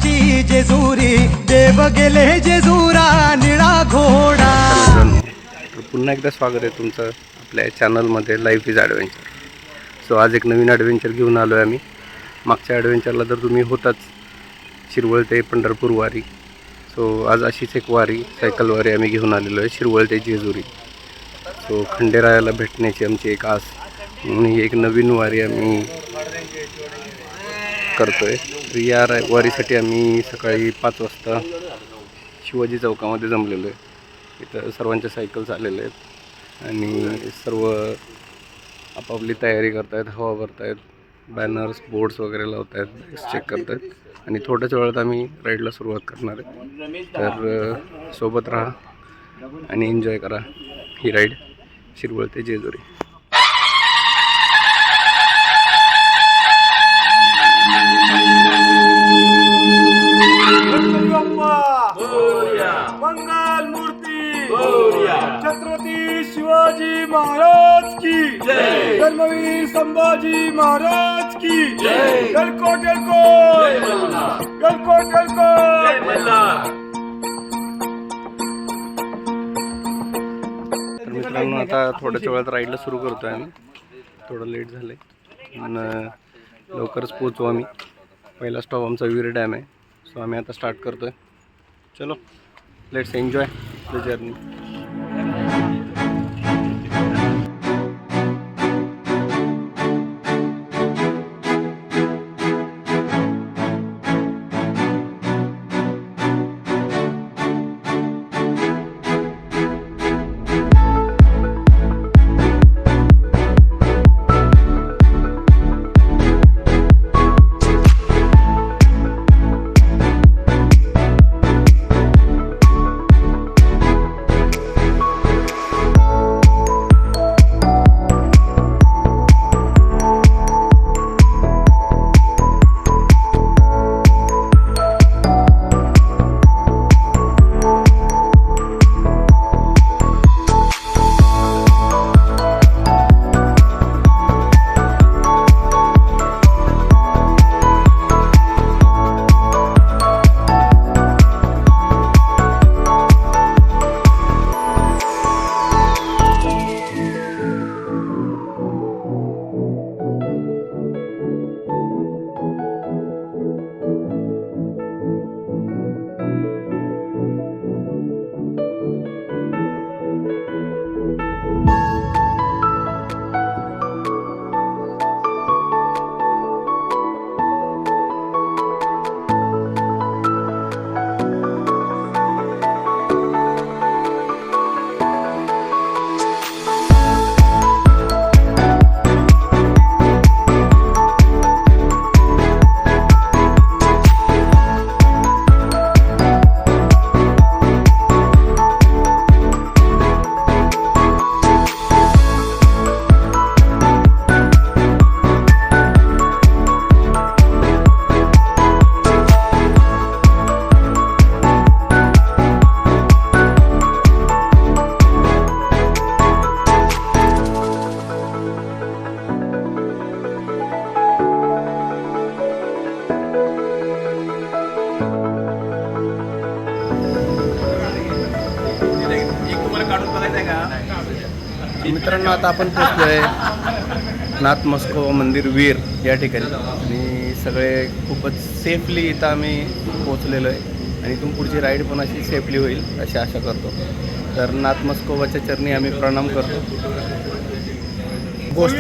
घोड्याची जेजुरी, देव गेले जेजुरा निळा घोडा। तर पुन्हा एकदा स्वागत आहे तुमचं आपल्या चॅनलमध्ये लाईफ इज ॲडव्हेंचर। सो आज एक नवीन ॲडव्हेंचर घेऊन आलो आहे आम्ही। मागच्या ॲडव्हेंचरला तर तुम्ही होताच, शिरवळ ते पंढरपूर वारी। सो आज अशीच एक वारी, सायकल वारी आम्ही घेऊन आलेलो आहे, शिरवळ ते जेजुरी। सो खंडेरायाला भेटण्याची आमची एक आस म्हणून ही एक नवीन वारी आम्ही करतोय। तर या वारीसाठी आम्ही सकाळी 5 वाजता शिवाजी चौकामध्ये जमलेलो आहे। इथं सर्वांच्या सायकल्स आलेले आहेत आणि सर्व आपापली तयारी करतायत, हवा भरतायत, बॅनर्स बोर्ड्स वगैरे लावत आहेत, चेक करत आहेत आणि थोड्याच वेळात आम्ही राईडला सुरुवात करणार आहे। तर सोबत राहा आणि एन्जॉय करा ही राईड शिरवळ ते जेजुरी। मंगल मूर्ती छत्रपती शिवाजी महाराज की जय, धर्मवीर संभाजी महाराज की जय, गलकोट गलकोट गलकोट गलकोट। तर मित्रांनो आता थोड्याच वेळात राईडला सुरू करतोय आम्ही। थोडं लेट झालंय पण लवकरच पोहोचू आम्ही। पहिला स्टॉप आमचा वीर डॅम आहे। सो आम्ही आता स्टार्ट करतोय। चलो लेट्स एन्जॉय द जर्नी। मित्रांनो आता आपण पोहोचलो आहे नाथ मस्को मंदिर वीर या ठिकाणी आणि सगळे खूपच सेफली इथं आम्ही पोचलेलो आहे आणि इथून पुढची राईड पण अशी सेफली होईल अशी आशा करतो। तर नाथ मस्कोबाच्या चरणी आम्ही प्रणाम करतो। गोष्ट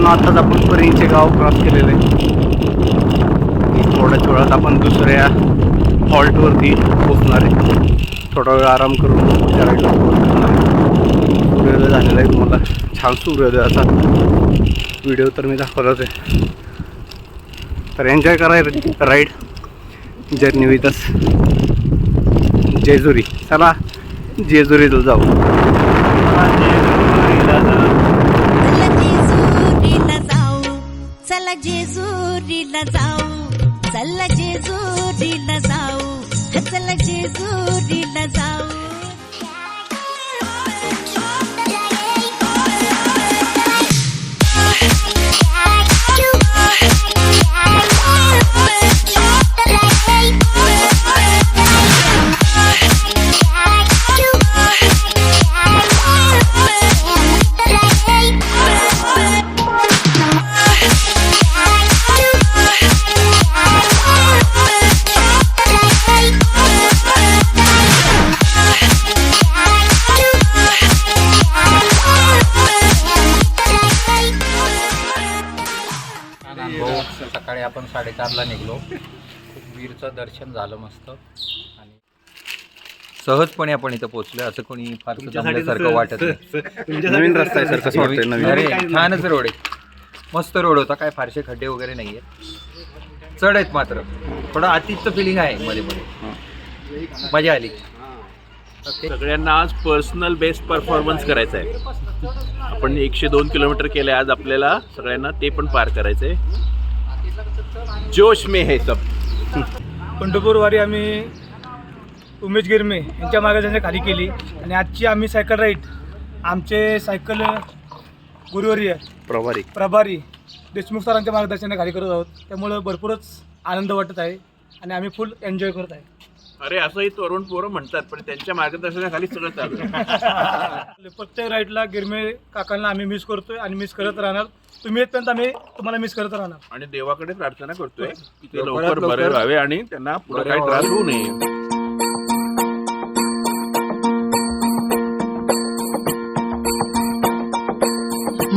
आताच आपण परिचे गाव क्रॉस केलेलं आहे। थोड्याच वेळात आपण दुसऱ्या हॉल्टवरती पोचणार आहे। थोडा वेळ आराम करून राईडला सुरुवात करणार आहे। सूर्योदय झालेला आहे, तुम्हाला छान सूर्योदयाचा व्हिडिओ तर मी दाखवलाच आहे। तर एन्जॉय करा ride journey with us Jejuri. चला जेजुरीला जाऊ. चला जेजुरीला जाऊ, चला जेजुरीला जाऊ, चला जेजुरीला जाऊ. सकाळी आपण 4:30ला निघलो. खूप वीरचं दर्शन झालं मस्त आणि सहजपणे आपण इथं पोहोचलो. असं कोणी फार जमल्यासारखं वाटत नाही. नवीन रस्ता आहे सर, कसं वाटतंय नवीन? अरे छानच रोड आहे, मस्त रोड होता. काय फारसे खड्डे वगैरे नाही आहेत. चढ आहेत मात्र थोडं अतिचं फिलिंग आहे मध्ये मध्ये. मजा आली. सगळ्यांना आज पर्सनल बेस्ट परफॉर्मन्स करायचा आहे. आपण 102 किलोमीटर केले आज. आपल्याला सगळ्यांना ते पण पार करायचंय. जोश में है सब. पंढरपूर वारी आम्ही उमेश गिरमे यांच्या मार्गदर्शनाखाली खाली केली आणि आजची आम्ही सायकल राईड आमचे सायकल गुरुवर्य प्रभारी देशमुख सरांच्या मार्गदर्शनाखाली करत आहोत. त्यामुळं भरपूरच आनंद वाटत आहे आणि आम्ही फुल एन्जॉय करत आहे. अरे असंही तरुण पोरं म्हणतात, पण त्यांच्या मार्गदर्शनाखाली सगळं चालू आहे. प्रत्येक राईडला गिरमे काकांना आम्ही मिस करतोय आणि मिस करत राहणार. तुम्ही येतपर्यंत आम्ही तुम्हाला मिस करत राहणार. आणि देवाकडे प्रार्थना करतोय की ते लवकर बरे व्हावे आणि त्यांना पुढे काही त्रास होऊ नये.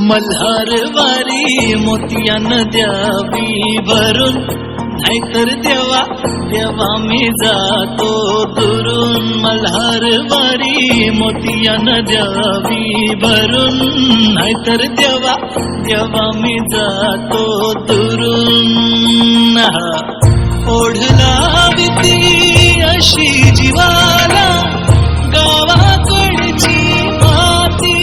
मल्हारवारी मोतियान द्यावी भरून, नाहीतर देवा देवा मी जातो दुरून. मल्हारवारी मोतियान द्यावी भरून, नाहीतर देवा देवा मी जातो दुरून. ओढला भीती अशी जीवाला गावाकडची माती,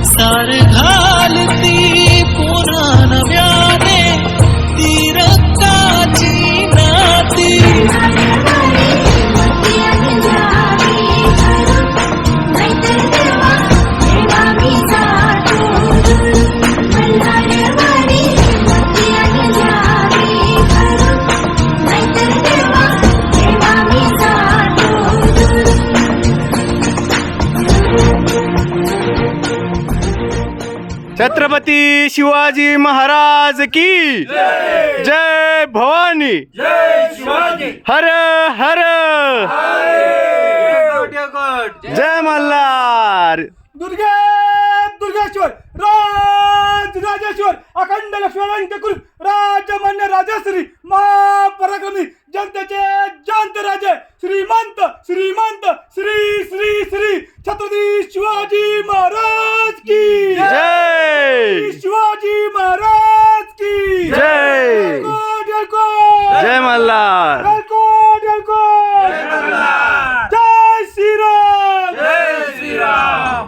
सार घालती पुन्हा नव्याने ती रक्ताची नाती. छत्रपती शिवाजी महाराज की जय. भवानी हर हर जय मल्हार. दुर्गेश्वर राजेश्वर अखंड लक्ष्मण राजमान्य राजश्री महापराक्रमी जनतेचे जयंत राजे श्रीमंत श्रीमंत श्री श्री श्री छत्रपती शिवाजी महाराज की जय. शिवाजी महाराज की जय. जय मल्हार. जय श्रीराम. जय श्रीराम.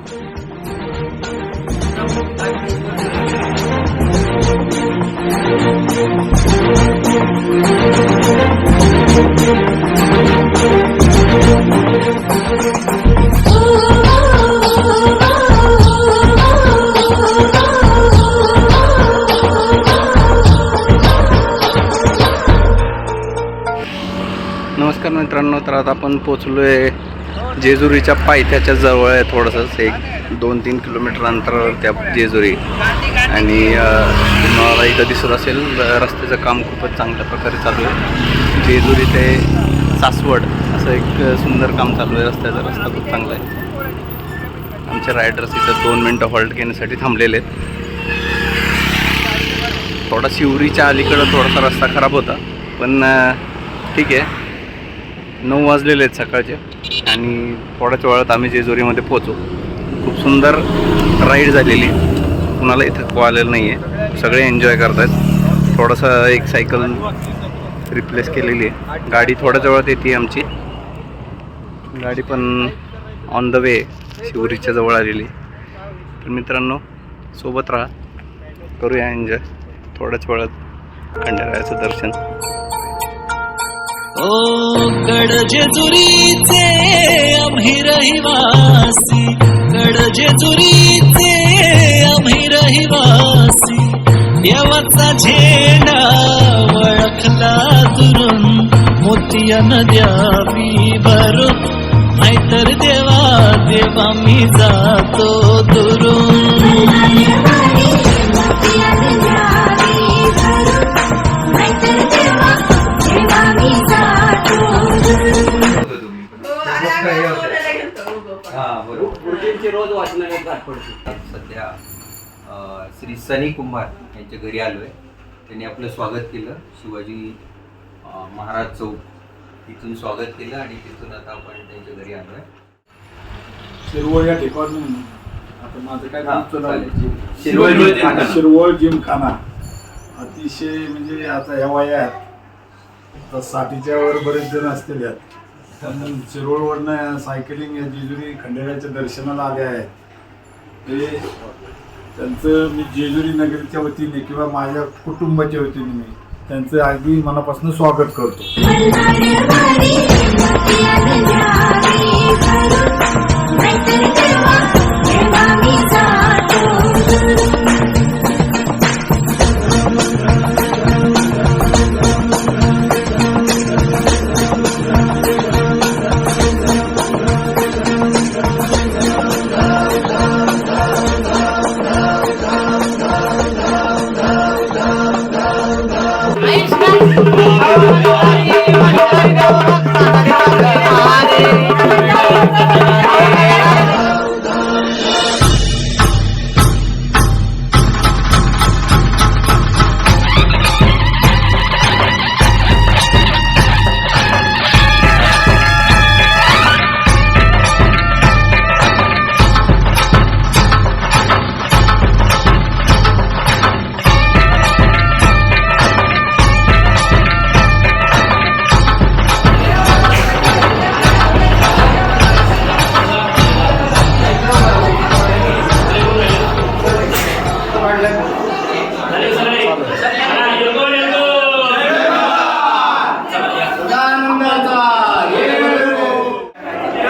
नमस्कार मित्रांनो, तर आता आपण पोचलोय जेजुरीच्या पायथ्याच्या जवळ आहे. थोडंसंच 1-2-3 किलोमीटर अंतरावर त्या जेजुरी. आणि तुम्हाला इथं दिसत असेल रस्त्याचं काम खूपच चांगल्या प्रकारे चालू आहे. जेजुरी ते सासवड असं एक सुंदर काम चालू आहे. रस्ता खूप चांगला आहे. आमचे रायडर्स इथं 2 मिनटं हॉल्ट घेण्यासाठी थांबलेले आहेत. थोडा शिवरीच्या अलीकडं थोडासा रस्ता खराब होता, पण ठीक आहे. 9 वाजलेले आहेत सकाळचे आणि थोड्याच वेळात आम्ही जेजुरीमध्ये पोहोचू. खूप सुंदर राईड झालेली. कुणाला इथं आलेलं नाही आहे, सगळे एन्जॉय करत आहेत. थोडासा एक सायकल रिप्लेस केलेली आहे. गाडी थोड्या जवळात येते आमची. गाडी पण ऑन द वे शिवरीच्या जवळ आलेली. तर मित्रांनो सोबत राहा, करूया एन्जॉय. थोड्याच वेळात खंडेरायाचं दर्शन. ओ गड जेजुरीचे आम्ही रहिवासी, गड जेजुरीचे आम्ही रहिवासी, देवाचा झेंडा वळखला दुरून, मोतिया नद्यावी भरून, नाहीतर देवा देवा मी जातो दुरून. सध्या श्री सनी कुंभार यांच्या घरी आलोय. त्यांनी आपलं स्वागत केलं. शिवाजी महाराज चौक तिथून स्वागत केलं आणि तिथून आता आपण त्यांच्या घरी आलोय. शिरवळ या ठिकाणी आता माझं काय शिरवळ शिरवळ जिमखाना अतिशय म्हणजे आता ह्या वयात आता 60च्या वर बरेच जण असतील यात. पण शिरवळवरनं सायकलिंग या जेजुरी खंडेरायाच्या दर्शनाला आले आहेत. ते त्यांचं मी जेजुरी नगरीच्या वतीने किंवा माझ्या कुटुंबाच्या वतीने मी त्यांचं अगदी मनापासून स्वागत करतो.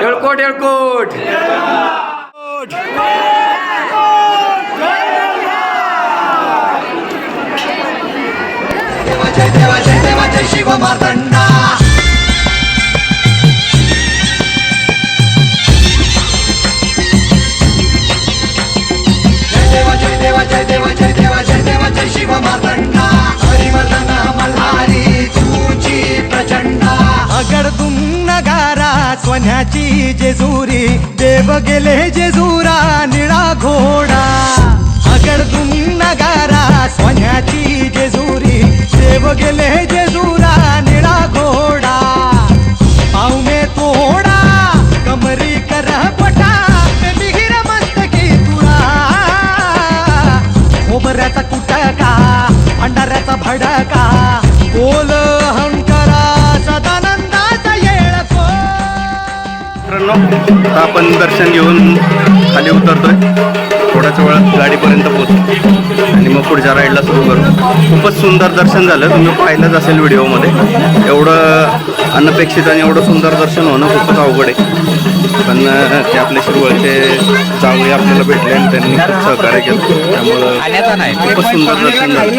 येळकोट येळकोट. जय देवा जय देवा जय शिव मार्तंडा. जय देवा जय देवा जय देवा जय देवा जय देवा जय शिव मार्तंडा. हरिवर्धन मल्हारी तुझी प्रचंडा. अगडतून नगारा सोन्याची जेजुरी, देव गेले जेजुरा निळा घोडा. अगडतून नगारा सोन्याची जेजुरी, देव गेले जेजुरा निळा घोडा. पाऊ में तोडा कमरी कर पटा, मिहिर मस्तकी तुळा. खोबऱ्याचा कुटका अंडाऱ्याचा भडका, बोल अहंकारा सदानंदाचा येळको. आता आपण दर्शन घेऊन खाली उतरतोय. थोड्याच वेळात गाडीपर्यंत पोहोचतो आणि मग पुढच्या राईडला सुरू करू. खूपच सुंदर दर्शन झालं. तुम्ही पाहिलंच असेल व्हिडिओमध्ये. एवढं अनपेक्षित आणि एवढं सुंदर दर्शन होणं खूपच अवघड आहे. पण ते आपले शिरवळचे जावळे आपल्याला भेटले आणि त्यांनी खूप सहकार्य केलं. त्यामुळं खूपच सुंदर दर्शन झालं.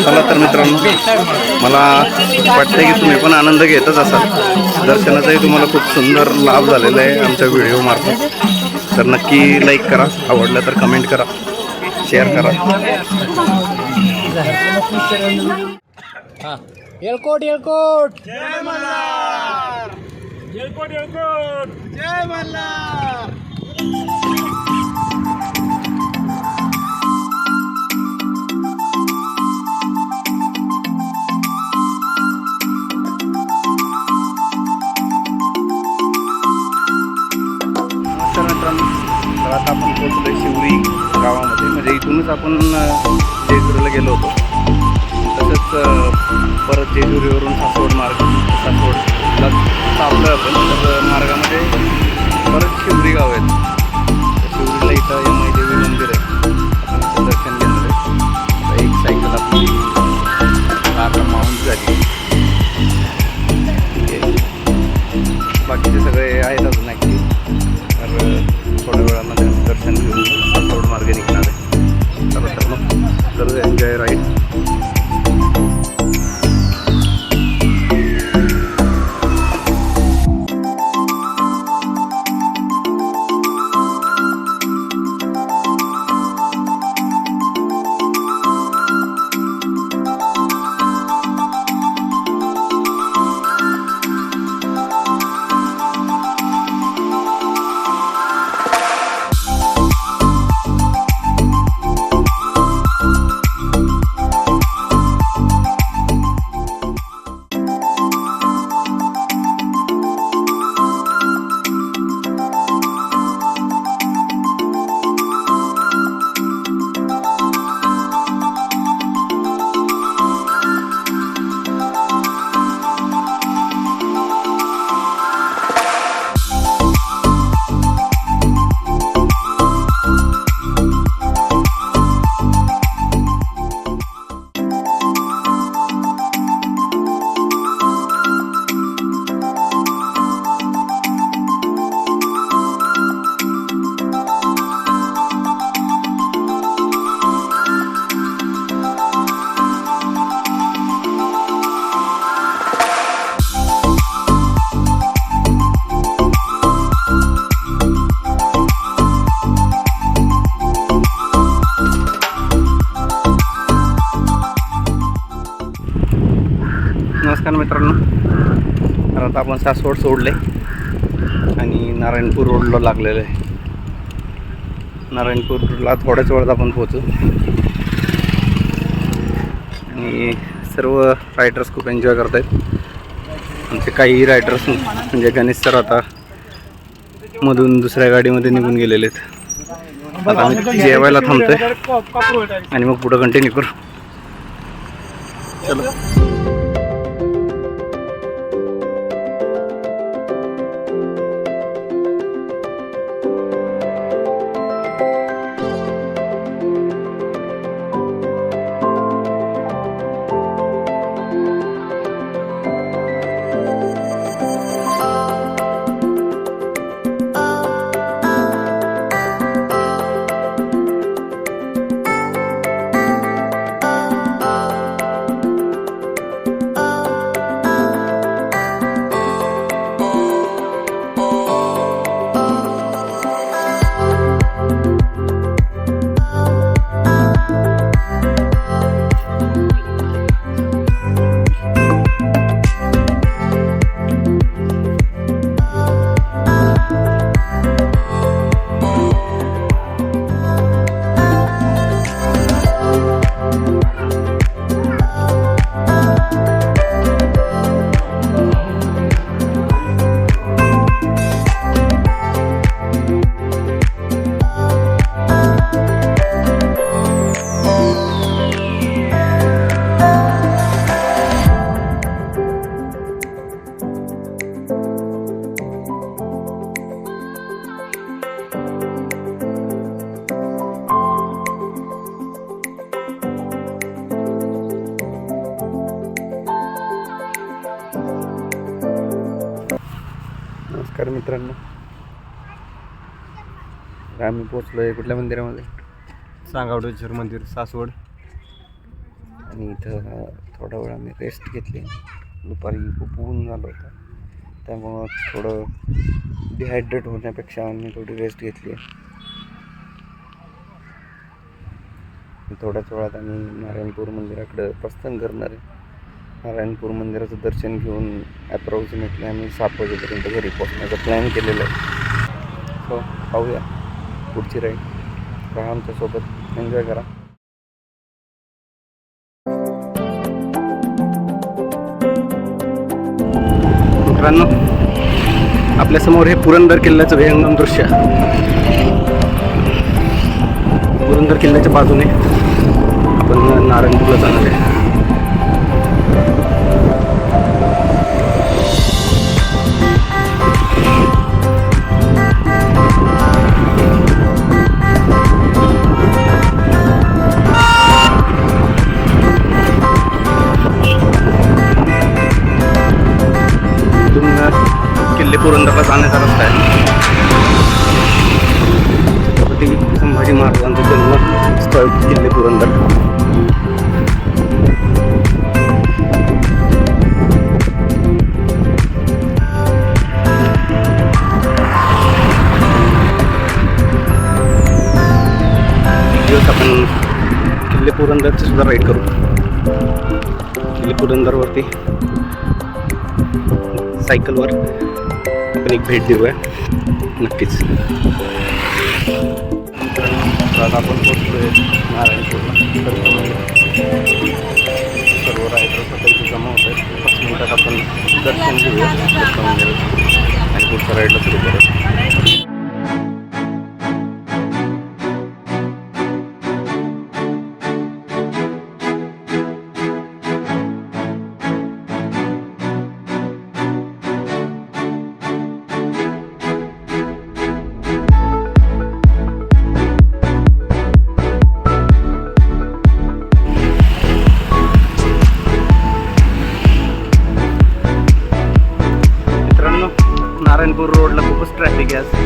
चला तर मित्रांनो, मला वाटतं की तुम्ही पण आनंद घेतच असाल. दर्शनाचाही तुम्हाला खूप सुंदर लाभ झालेला आहे आमच्या व्हिडिओ मार्फत. तर नक्की लाईक करा, आवडलं तर कमेंट करा, शेअर करा. येळकोट येळकोट जय मल्हार. येळकोट येळकोट जय मल्हार. तर आता आपण पोहोचलोय शिवरी गावामध्ये. म्हणजे इथूनच आपण जेजुरीला गेलो होतो. परत जेजुरीवरून सासवडला थांबलो आपण. तर मार्गामध्ये परत शिवरी गाव आहेत. शिवरीला इथं यमाई देवी मंदिर आहे, आपण इथं दर्शन घेणार आहे. आता एक सायकल आपली कारला माउंट झाली. बाकीचे सगळे आहेत अजून ॲक्टिव्ह. तर थोड्या वेळामध्ये दर्शन घेऊन सासवड मार्गे निघणार आहे. चला तर मग करू एन्जॉय राईड. नमस्कार मित्रांनो, तर आता आपण सासवड सोडले आणि नारायणपूर रोडला लागलेलं आहे. नारायणपूरला थोड्याच वेळात आपण पोहोचू. आणि सर्व रायडर्स खूप एन्जॉय करत आहेत. आमचे काही रायडर्स म्हणजे गणेश सर आता मधून दुसऱ्या गाडीमध्ये निघून गेलेले आहेत. आता आम्ही जेवायला थांबतोय आणि मग पुढं कंटिन्यू करू. चलो. नमस्कार मित्रांनो, आम्ही पोचलो आहे कुठल्या मंदिरामध्ये? सांगावडेश्वर मंदिर, सासवड. आणि इथं थोडा वेळ आम्ही रेस्ट घेतली. दुपारी खूप ऊन झालं होतं, त्यामुळं थोडं डिहायड्रेट होण्यापेक्षा आम्ही थोडी रेस्ट घेतली. थोड्याच वेळात आम्ही नारायणपूर मंदिराकडे प्रस्थान करणार आहे. नारायणपूर मंदिराचं दर्शन घेऊन ॲप्रॉक्सिमेटली आम्ही 7 वाजेपर्यंत घरी पोहोचण्याचा प्लॅन केलेला आहे. सो पाहूया पुढची राईड. राहा आमच्यासोबत, एन्जॉय करा. मित्रांनो, आपल्यासमोर हे पुरंदर किल्ल्याचं विहंगम दृश्य. पुरंदर किल्ल्याच्या बाजूने आपण नारायणपूरला जाणार आहे. छत्रपती संभाजी महाराजांचं जन्मस्थळ किल्ले पुरंदर. दिवस आपण किल्ले पुरंदरचे सुद्धा राईड करू. किल्ले पुरंदरवरती सायकलवर आपण एक भेट देऊया नक्कीच. आज आपण पोहोचतोय नारायणपूरला. सर्व रायडर स्वतः इथे जमा होत आहेत. 5 मिनिटात आपण दर्शन घेऊया आणि पुढच्या राईडला सुरू करूया. नारायणपूर रोडला खूपच ट्रॅफिक आहे आज.